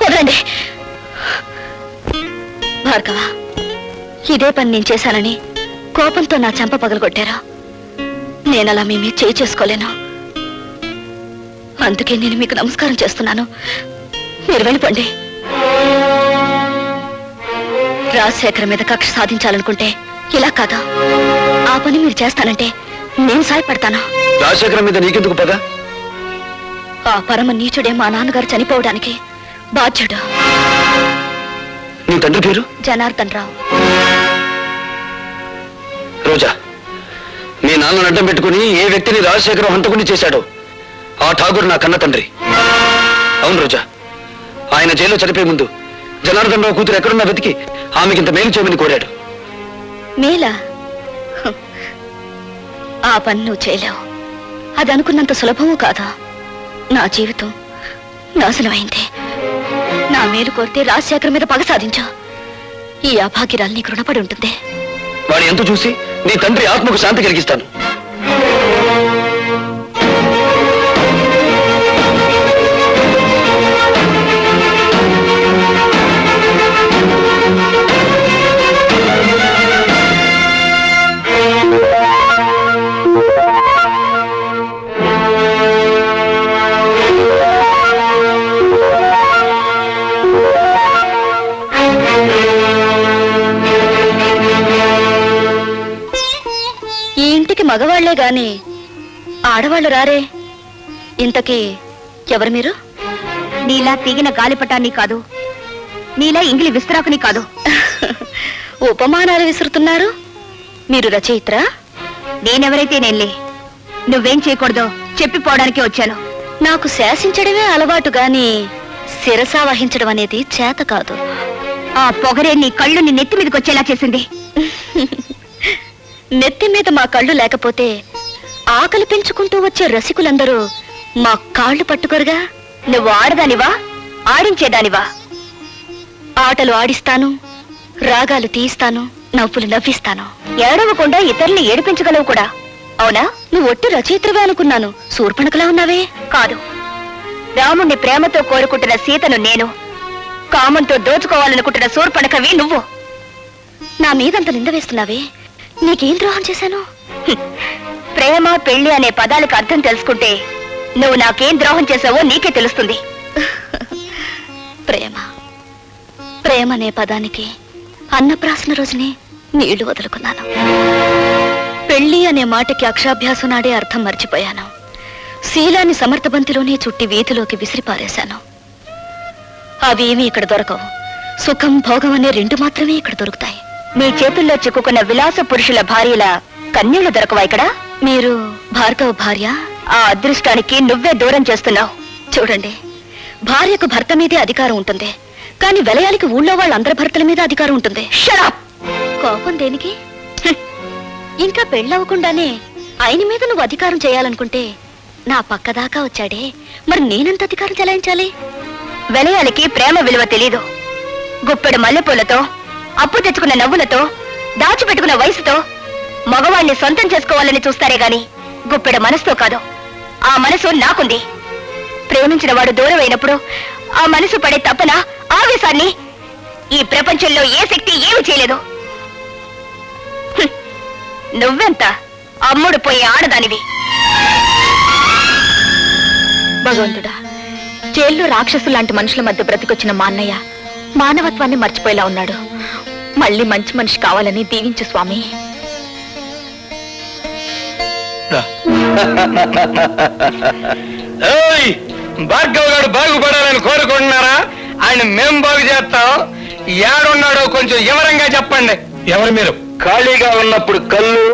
వదలండి భార్గవ, ఇదే పని నేను చేశానని కోపంతో నా చెంప పగలగొట్టారా? నేనలా మీ మీద చేయి చేసుకోలేను. అందుకే నేను మీకు నమస్కారం చేస్తున్నాను. మీరు వెళ్ళిపోండి. రాజశేఖర్ మీద కక్ష సాధించాలనుకుంటే ఇలా కాదా? ఆ పని మీరు చేస్తానంటే నేను సాయపడతాను. రాజశేఖర్ మీద నీకెందుకు పద? ఆ పరమ నీచుడే మా నాన్నగారు చనిపోవడానికి బాధ్యుడు. నీ తండ్రి పేరు? జనార్దన్ రావు. రోజా, మీ నాన్నను అడ్డం పెట్టుకుని ఏ వ్యక్తిని రాజశేఖరం హంతకుని చేశాడో ఆ ఠాగూర్ నా కన్న తండ్రి. అవును రోజా, ఆయన జైల్లో చనిపోయే ముందు జనార్దన్ రావు కూతురు ఎక్కడున్నా వెతికి ఆమెకింత మేలు చేయమని కోరాడు. మేలా? ఆ పని నువ్వు చేయలేవు. అది అనుకున్నంత సులభము కాదా? నా జీవితం నాశనమైంది. నా మేలు కోరితే రాజశేఖర్ మీద పగ సాధించా. ఈ అభాగ్యరాలు నీకు రుణపడి ఉంటుంది. వాడి ఎంత చూసి నీ తండ్రి ఆత్మకు శాంతి కలిగిస్తాను. మగవాళ్లే గాని ఆడవాళ్లు రారే. ఇంతకీ ఎవరు మీరు? నీలా తీగిన గాలిపటాన్ని కాదు, నీలా ఇంగిలి విస్తరాకుని కాదు. ఉపమానాలు విసురుతున్నారు. మీరు రచయిత్రా? నేనెవరైతే నేనులే. నువ్వేం చేయకూడదో చెప్పిపోవడానికి వచ్చాను. నాకు శాసించడమే అలవాటు గాని శిరసా వహించడం అనేది చేత కాదు. ఆ పొగరే నీ కళ్ళు నీ నెత్తి మీదకి వచ్చేలా చేసింది. నెత్తి మీద మా కళ్ళు లేకపోతే ఆకలి పెంచుకుంటూ వచ్చే రసికులందరూ మా కాళ్ళు పట్టుకోరుగా. నువ్వు ఆడదానివా, ఆడించేదానివా? ఆటలు ఆడిస్తాను, రాగాలు తీయిస్తాను, నవ్వులు నవ్విస్తాను. ఏడవకుండా ఇతరుల్ని ఏడిపించగలవు కూడా. అవునా? నువ్వు ఒట్టి రచయిత్రవే అనుకున్నాను. శూర్పణఖలా ఉన్నావే. కాదు, రాముణ్ణి ప్రేమతో కోరుకుంటున్న సీతను నేను, కామంతో దోచుకోవాలనుకుంటున్న శూర్పణఖవి నువ్వు. నా మీదంత నింద వేస్తున్నావే. నీకేం ద్రోహం చేశాను? ప్రేమ పెళ్లి అనే పదాలకు అర్థం తెలుసుకుంటే నువ్వు నాకేం ద్రోహం చేసావో నీకే తెలుస్తుంది. ప్రేమ ప్రేమ అనే పదానికి అన్నప్రాసన రోజునే నీళ్లు వదులుకున్నాను. పెళ్లి అనే మాటకి అక్షాభ్యాసం నాడే అర్థం మర్చిపోయాను. శీలాన్ని సమర్థబంతిలోనే చుట్టి వీధిలోకి విసిరిపారేశాను. అవేమీ ఇక్కడ దొరకవు. సుఖం భోగం అనే రెండు మాత్రమే ఇక్కడ దొరుకుతాయి. మీ చేతుల్లో చిక్కుకున్న విలాస పురుషుల భార్యల కన్యలు దొరకవా ఇక్కడ? మీరు భార్గవ భార్య? ఆ అదృష్టానికి నువ్వే దూరం చేస్తున్నావు. చూడండి, భార్యకు భర్త మీదే అధికారం ఉంటుంది, కానీ విలయానికి ఊళ్ళో వాళ్ళందరి భర్తల మీద అధికారం ఉంటుంది. షడప్! కోపం దేనికి? ఇంకా పెళ్ళవకుండానే ఆయన మీద నువ్వు అధికారం చేయాలనుకుంటే నా పక్కదాకా వచ్చాడే, మరి నేనెంత అధికారం చెలాయించాలి? విలయాలకి ప్రేమ విలువ తెలీదు. గుప్పెడు మల్లెపూలతో, అప్పు తెచ్చుకున్న నవ్వులతో, దాచిపెట్టుకున్న వయసుతో మగవాణ్ణి సొంతం చేసుకోవాలని చూస్తారే గాని గుప్పెడు మనసుతో కాదు. ఆ మనసు నాకుంది. ప్రేమించిన వాడు దూరం అయినప్పుడు ఆ మనసు పడే తపన, ఆవేశాన్ని ఈ ప్రపంచంలో ఏ శక్తి ఏమి చేయలేదు. నువ్వెంత అమ్ముడు పోయే ఆడదానివి. భగవంతుడా, జైల్లో రాక్షసు లాంటి మనుషుల మధ్య బ్రతికొచ్చిన మా అన్నయ్య మానవత్వాన్ని మర్చిపోయేలా ఉన్నాడు. మళ్ళీ మంచి మనిషి కావాలని దీవించు స్వామి. భార్గవ్ గారు బాగుపడాలని కోరుకుంటున్నారా? ఆయన మేం బాగు చేస్తాం. ఏడున్నాడో కొంచెం వివరంగా చెప్పండి. ఎవరు మీరు? ఖాళీగా ఉన్నప్పుడు కళ్ళు,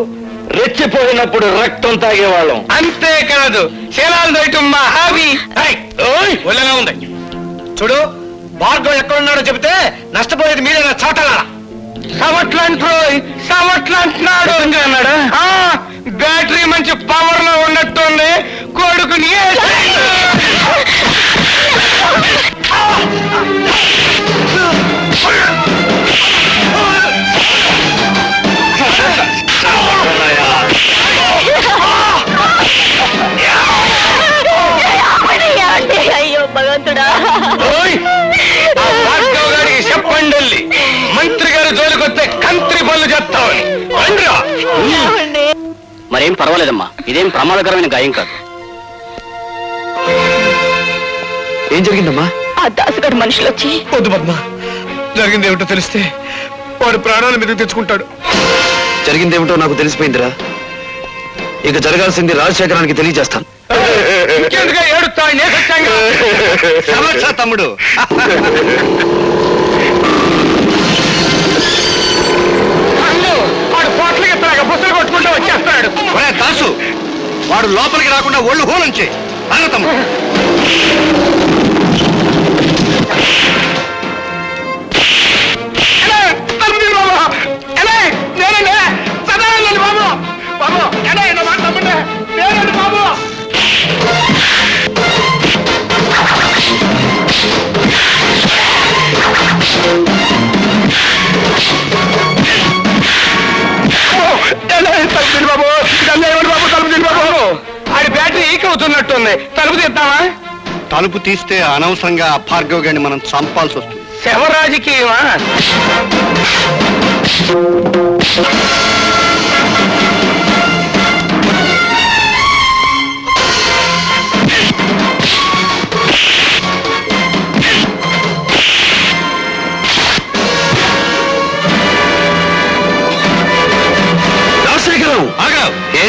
రెచ్చిపోయినప్పుడు రక్తం తాగేవాళ్ళం. అంతేకాదు, శీలాలు దొయటం మా హాబీ. ఒళ్ళగా ఉంది. చూడు, భార్గవ్ ఎక్కడున్నాడో చెబితే నష్టపోయేది మీరేనా చోటలా? సమట్లంటున్నాడు అన్నాడా? బ్యాటరీ మంచి పవర్ లో ఉన్నట్టుంది. కొడుకుని అయ్యో భగవంతుడా, ఏం పర్వాలేదమ్మా, ఇదేం ప్రమాదకరమైన గాయం కాదు. ఏం జరిగిందమ్మా? ఆ దాసుగారు మనుషులు వచ్చి వద్దు పద్మ, జరిగింది ఏమిటో తెలిస్తే వాడు ప్రాణాల మీదకి తెచ్చుకుంటాడు. జరిగిందేమిటో నాకు తెలిసిపోయిందిరా. ఇక జరగాల్సింది రాజశేఖరానికి తెలియజేస్తాను. ఇంకెందుగా ఏడుస్తా, సమస్య తమ్ముడు. వాడు పోట్లకి ఎత్తాక బుసలు కొట్టుకుంటూ వచ్చేస్తాడు. దాసు, వాడు లోపలికి రాకుండా ఒళ్ళు హోలంచే తమ్ముడు. ఆడి బ్యాటరీ ఈక్ అవుతున్నట్టుంది. తలుపు తీద్దామా? తలుపు తీస్తే అనవసరంగా భార్గవ్ గారిని మనం చంపాల్సి వస్తుంది. శవ రాజకీయమా? రాజశేఖరం, ఏ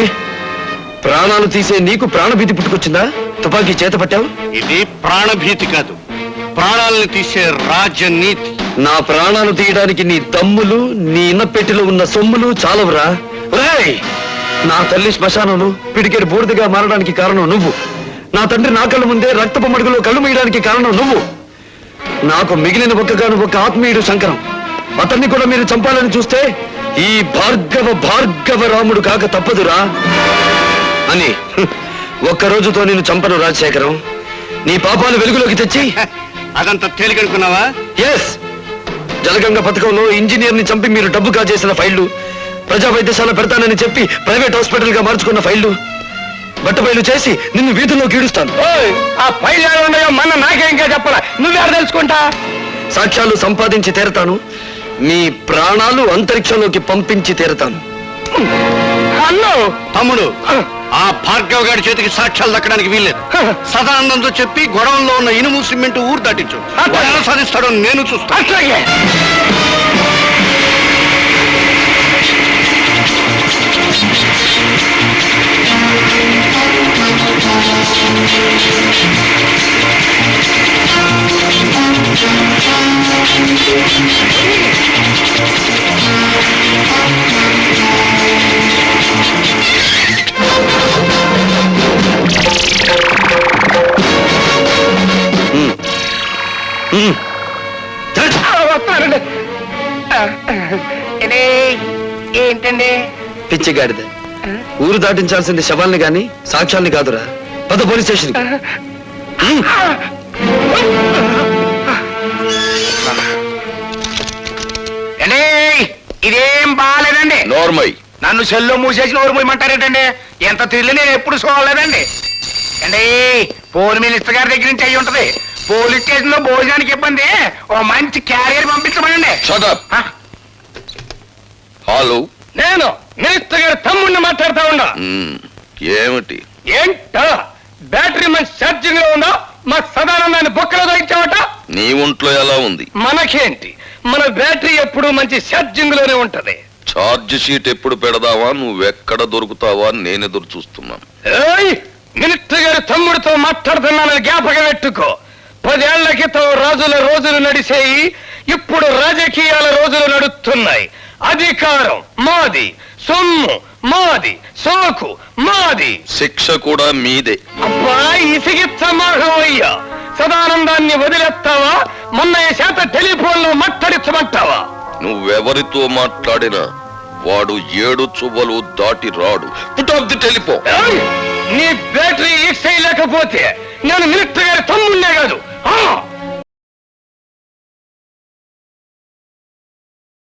ప్రాణాలు తీసే నీకు ప్రాణభీతి పుట్టుకొచ్చిందా? తుపాకీ చేత పట్టావు? ఇది ప్రాణభీతి కాదు, ప్రాణాలను తీసే రాజనీతి. నా ప్రాణాలు తీయడానికి నీ దమ్ములు, నీ ఇన్నపెట్టిలో ఉన్న సొమ్ములు చాలవురా. ఒరేయ్, నా తల్లి శ్మశానంలో పిడికెడు బూడిదగా మారడానికి కారణం నువ్వు. నా తండ్రి నా కళ్ళ ముందే రక్తపు మడుగులో కళ్ళు మీయడానికి కారణం నువ్వు. నాకు మిగిలిన ఒక్కగాను ఒక ఆత్మీయుడు శంకరం. అతన్ని కూడా మీరు చంపాలని చూస్తే ఈ భార్గవ రాముడు కాక తప్పదురా అని ఒక్కరోజుతో నేను చంపను రాజశేఖరం. నీ పాపాలు వెలుగులోకి తెచ్చి అదంతా తేలికనుకున్నావా? ఎస్, జలగంగ పథకంలో ఇంజనీర్ ని చంపి మీరు డబ్బు కాజేసిన ఫైళ్లు, ప్రజా వైద్యశాల పెడతానని చెప్పి ప్రైవేట్ హాస్పిటల్ గా మార్చుకున్న ఫైళ్లు, బట్టబయలు చేసి నిన్ను వీధుల్లో కీడుస్తాను. ఆ ఫైల్ ఉన్నాయో మన నాకే ఇంకా చెప్పాలా, నువ్వెవరు తెలుసుకుంటా? సాక్ష్యాలు సంపాదించి తీరతాను. మీ ప్రాణాలు అంతరిక్షంలోకి పంపించి తీరతాను. అన్ను తమ్ముడు, ఆ భార్గవ్ గారి చేతికి సాక్ష్యాలు దక్కడానికి వీల్లేదు. సదానందంతో చెప్పి గొడవల్లో ఉన్న ఇనుము సిమెంట్ ఊరు దాటించు. ఎలా సాధిస్తాడో నేను చూస్తాను. అట్లాగే. వస్తానండి. ఏంటండి? పిచ్చిగాడిద, ఊరు దాటించాల్సింది శవాల్ని గాని సాక్ష్యాల్ని కాదురా. పద పోలీస్ స్టేషన్. ఇదేం బాగాలేదండి. నోర్మై, నన్ను సెల్లో మూసేసి నోరు మూయమంటారేటండి? ఎంత తిరిగి నేను ఎప్పుడు చూడలేదండి. అండి, పోలీస్ మినిస్టర్ గారి దగ్గర నుంచి అయ్యి ఉంటది. పోలీస్ స్టేషన్ లో భోజనానికి ఇబ్బంది, ఓ మంచి క్యారియర్ పంపించమనండి. హలో, నేను మినిస్టర్ గారి తమ్ముడిని మాట్లాడుతా ఉన్నా. ఏమిటి? ఏంటో బ్యాటరీ మంచి ఛార్జింగ్ లో ఉందా? మా సదానందాన్ని బొక్కలో దొరికించావట. నీ ఒంట్లో ఎలా ఉంది? మనకేంటి, మన బ్యాటరీ ఎప్పుడు మంచి ఛార్జింగ్ లోనే ఉంటది. ఛార్జ్ షీట్ ఎప్పుడు పెడదావా, నువ్వెక్కడ దొరుకుతావా నేను ఎదురు చూస్తున్నాను. మినిస్టర్ గారి తమ్ముడితో మాట్లాడుతున్నానని జ్ఞాపకం పెట్టుకో. 10 ఏళ్ల క్రితం రాజుల రోజులు నడిచేయి, ఇప్పుడు రాజకీయాల రోజులు నడుస్తున్నాయి. అధికారం మాది, సొమ్ము మాది, సోకు మాది, శిక్ష కూడా మీదే. అబ్బా ఇసిగిచ్చమాహయ్యా. సదానందాన్ని వదిలేస్తావా? మొన్నయ్య చేత టెలిఫోన్ లో మాట్లాడించమంటావా? నువ్వెవరితో మాట్లాడినా వాడు 7 చువ్వలు దాటి రాడు. Put off the telephone. నీ బ్యాటరీ ఈక్స్ చేయలేకపోతే నేను మినిస్టర్ గారి తమ్ముడినే